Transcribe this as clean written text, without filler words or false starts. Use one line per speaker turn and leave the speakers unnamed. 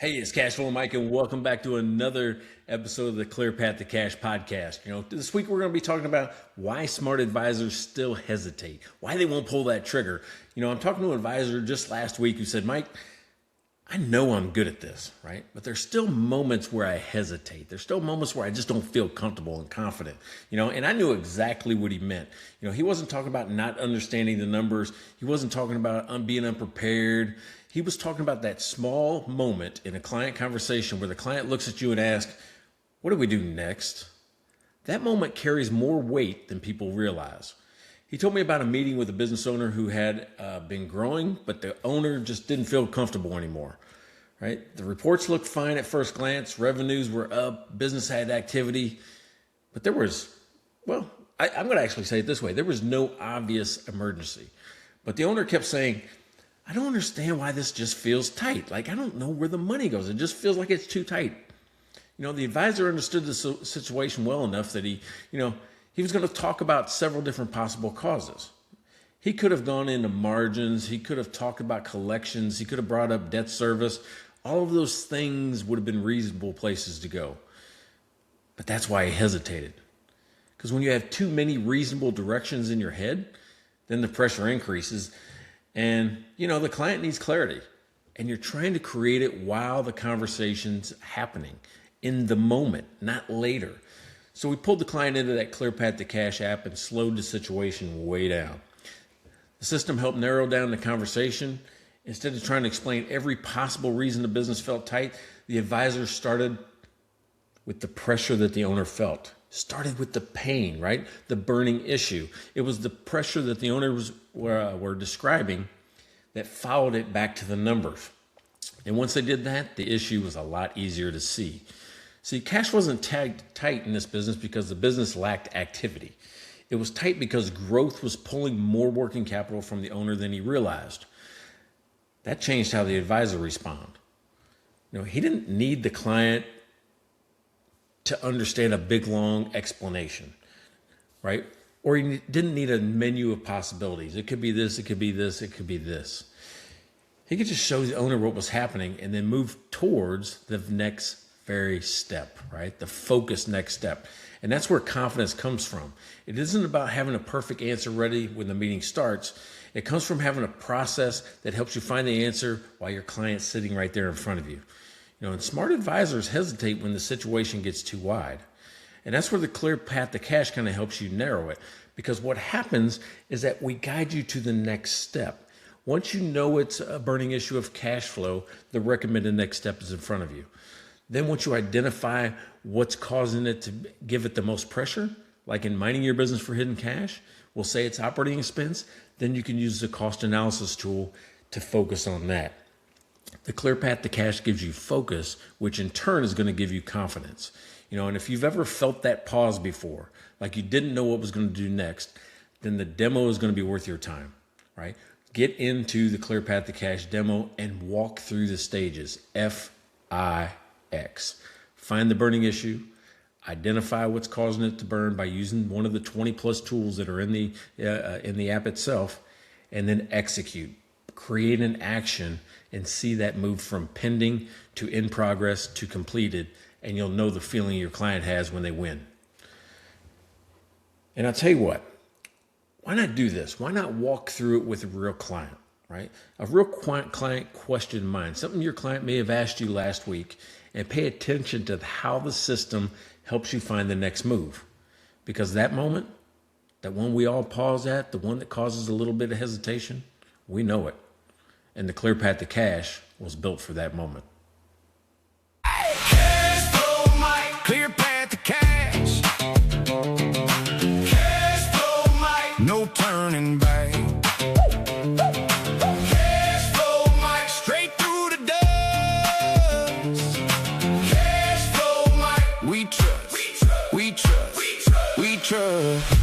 Hey, it's Cashflow Mike, and welcome back to another episode of the Clear Path to Cash podcast. This week we're going to be talking about why smart advisors still hesitate, why they won't pull that trigger. I'm talking to an advisor just last week who said, Mike, I know I'm good at this, right? But there's still moments where I hesitate. There's still moments where I just don't feel comfortable and confident, and I knew exactly what he meant. He wasn't talking about not understanding the numbers. He wasn't talking about being unprepared. He was talking about that small moment in a client conversation where the client looks at you and asks, what do we do next? That moment carries more weight than people realize. He told me about a meeting with a business owner who had been growing, but the owner just didn't feel comfortable anymore, right? The reports looked fine at first glance. Revenues were up, business had activity, but I'm going to actually say it this way. There was no obvious emergency, but the owner kept saying, I don't understand why this just feels tight. Like, I don't know where the money goes. It just feels like it's too tight. The advisor understood the situation well enough that he was going to talk about several different possible causes. He could have gone into margins. He could have talked about collections. He could have brought up debt service. All of those things would have been reasonable places to go. But that's why he hesitated. Because when you have too many reasonable directions in your head, then the pressure increases. And, the client needs clarity. And you're trying to create it while the conversation's happening, in the moment, not later. So we pulled the client into that Clear Path to Cash app and slowed the situation way down. The system helped narrow down the conversation. Instead of trying to explain every possible reason the business felt tight, the advisor started with the pressure that the owner felt. Started with the pain, right? The burning issue. It was the pressure that the owners were describing that followed it back to the numbers. And once they did that, the issue was a lot easier to see. See, cash wasn't tagged tight in this business because the business lacked activity. It was tight because growth was pulling more working capital from the owner than he realized. That changed how the advisor responded. He didn't need the client to understand a big, long explanation, right? Or he didn't need a menu of possibilities. It could be this, it could be this, it could be this. He could just show the owner what was happening and then move towards the next very step, right? The focused next step. And that's where confidence comes from. It isn't about having a perfect answer ready when the meeting starts. It comes from having a process that helps you find the answer while your client's sitting right there in front of you. And smart advisors hesitate when the situation gets too wide. And that's where the Clear Path to Cash kind of helps you narrow it. Because what happens is that we guide you to the next step. Once you know it's a burning issue of cash flow, the recommended next step is in front of you. Then once you identify what's causing it to give it the most pressure, like in mining your business for hidden cash, we'll say it's operating expense, then you can use the cost analysis tool to focus on that. The Clear Path to Cash gives you focus, which in turn is going to give you confidence. And if you've ever felt that pause before, like you didn't know what was going to do next, then the demo is going to be worth your time, right? Get into the Clear Path to Cash demo and walk through the stages, F-I-X. Find the burning issue, identify what's causing it to burn by using one of the 20 plus tools that are in the app itself, and then execute. Create an action and see that move from pending to in progress to completed, and you'll know the feeling your client has when they win. And I'll tell you what, why not do this? Why not walk through it with a real client, right? A real client question in mind, something your client may have asked you last week, and pay attention to how the system helps you find the next move. Because that moment, that one we all pause at, the one that causes a little bit of hesitation, we know it. And the Clear Path to Cash was built for that moment.
Cash flow, Mike. Clear path to cash. Cash flow, Mike. No turning back. Cash flow, Mike. Straight through the dust. Cash flow, Mike. We trust. We trust. We trust. We trust.